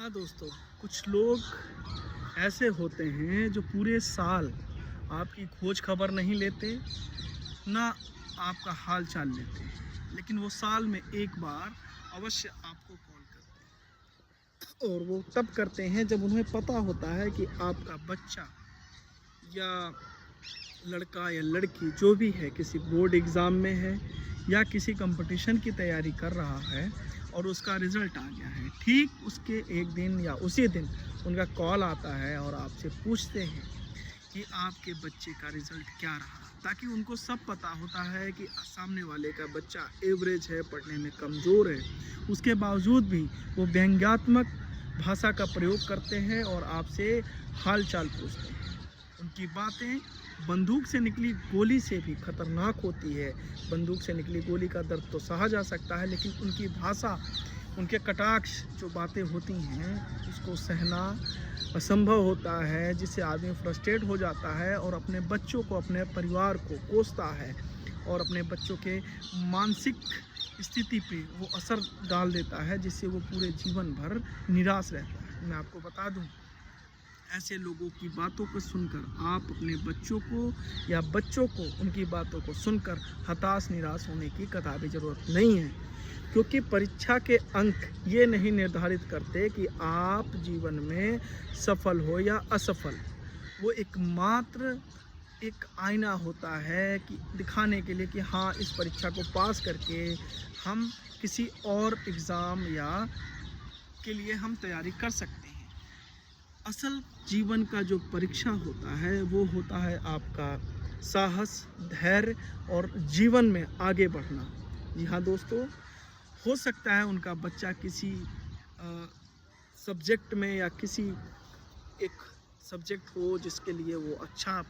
हाँ दोस्तों, कुछ लोग ऐसे होते हैं जो पूरे साल आपकी खोज खबर नहीं लेते, ना आपका हाल चाल लेते हैं, लेकिन वो साल में एक बार अवश्य आपको कॉल करते हैं। और वो तब करते हैं जब उन्हें पता होता है कि आपका बच्चा या लड़का या लड़की जो भी है किसी बोर्ड एग्ज़ाम में है या किसी कंपटीशन की तैयारी कर रहा है और उसका रिज़ल्ट आ गया है। ठीक उसके एक दिन या उसी दिन उनका कॉल आता है और आपसे पूछते हैं कि आपके बच्चे का रिज़ल्ट क्या रहा, ताकि उनको सब पता होता है कि सामने वाले का बच्चा एवरेज है, पढ़ने में कमज़ोर है। उसके बावजूद भी वो व्यंग्यात्मक भाषा का प्रयोग करते हैं और आपसे हाल चाल पूछते हैं। उनकी बातें बंदूक से निकली गोली से भी खतरनाक होती है। बंदूक से निकली गोली का दर्द तो सहा जा सकता है, लेकिन उनकी भाषा, उनके कटाक्ष जो बातें होती हैं उसको सहना असंभव होता है, जिससे आदमी फ्रस्ट्रेट हो जाता है और अपने बच्चों को, अपने परिवार को कोसता है और अपने बच्चों के मानसिक स्थिति पे वो असर डाल देता है, जिससे वो पूरे जीवन भर निराश रहता है। मैं आपको बता दूं, ऐसे लोगों की बातों को सुनकर आप अपने बच्चों को या बच्चों को उनकी बातों को सुनकर हताश निराश होने की कदापि ज़रूरत नहीं है, क्योंकि परीक्षा के अंक ये नहीं निर्धारित करते कि आप जीवन में सफल हो या असफल। वो एकमात्र एक आईना होता है कि दिखाने के लिए कि हाँ, इस परीक्षा को पास करके हम किसी और एग्ज़ाम या के लिए हम तैयारी कर सकते हैं। असल जीवन का जो परीक्षा होता है वो होता है आपका साहस, धैर्य और जीवन में आगे बढ़ना। जी हाँ दोस्तों, हो सकता है उनका बच्चा किसी सब्जेक्ट में या किसी एक सब्जेक्ट हो जिसके लिए वो अच्छा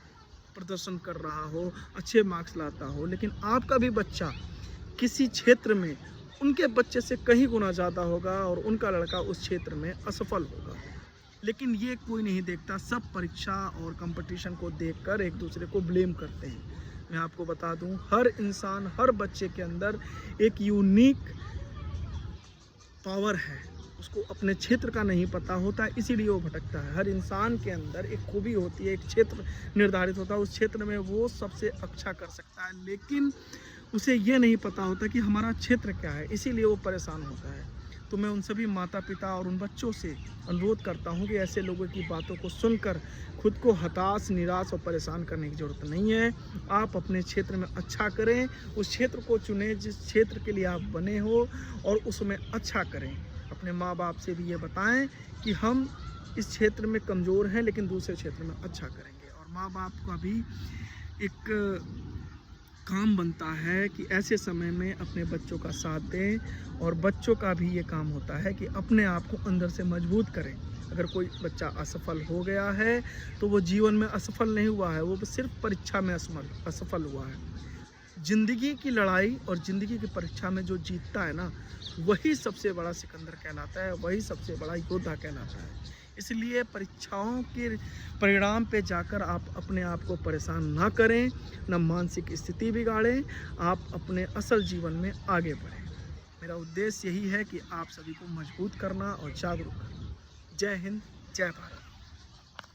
प्रदर्शन कर रहा हो, अच्छे मार्क्स लाता हो, लेकिन आपका भी बच्चा किसी क्षेत्र में उनके बच्चे से कहीं गुना ज़्यादा होगा और उनका लड़का उस क्षेत्र में असफल होगा। लेकिन ये कोई नहीं देखता, सब परीक्षा और कंपटीशन को देखकर एक दूसरे को ब्लेम करते हैं। मैं आपको बता दूं, हर इंसान, हर बच्चे के अंदर एक यूनिक पावर है, उसको अपने क्षेत्र का नहीं पता होता, इसीलिए वो भटकता है। हर इंसान के अंदर एक खूबी होती है, एक क्षेत्र निर्धारित होता है, उस क्षेत्र में वो सबसे अच्छा कर सकता है, लेकिन उसे ये नहीं पता होता कि हमारा क्षेत्र क्या है, इसीलिए वो परेशान होता है। तो मैं उन सभी माता पिता और उन बच्चों से अनुरोध करता हूँ कि ऐसे लोगों की बातों को सुनकर खुद को हताश, निराश और परेशान करने की ज़रूरत नहीं है। आप अपने क्षेत्र में अच्छा करें, उस क्षेत्र को चुनें जिस क्षेत्र के लिए आप बने हो और उसमें अच्छा करें। अपने माँ बाप से भी ये बताएं कि हम इस क्षेत्र में कमज़ोर हैं लेकिन दूसरे क्षेत्र में अच्छा करेंगे। और माँ बाप का भी एक काम बनता है कि ऐसे समय में अपने बच्चों का साथ दें, और बच्चों का भी ये काम होता है कि अपने आप को अंदर से मजबूत करें। अगर कोई बच्चा असफल हो गया है तो वो जीवन में असफल नहीं हुआ है, वो सिर्फ परीक्षा में असफल हुआ है। ज़िंदगी की लड़ाई और ज़िंदगी की परीक्षा में जो जीतता है ना, वही सबसे बड़ा सिकंदर कहलाता है, वही सबसे बड़ा योद्धा कहलाता है। इसलिए परीक्षाओं के परिणाम पे जाकर आप अपने आप को परेशान ना करें, ना मानसिक स्थिति बिगाड़ें, आप अपने असल जीवन में आगे बढ़ें। मेरा उद्देश्य यही है कि आप सभी को मजबूत करना और जागरूक करना। जय हिंद, जय भारत।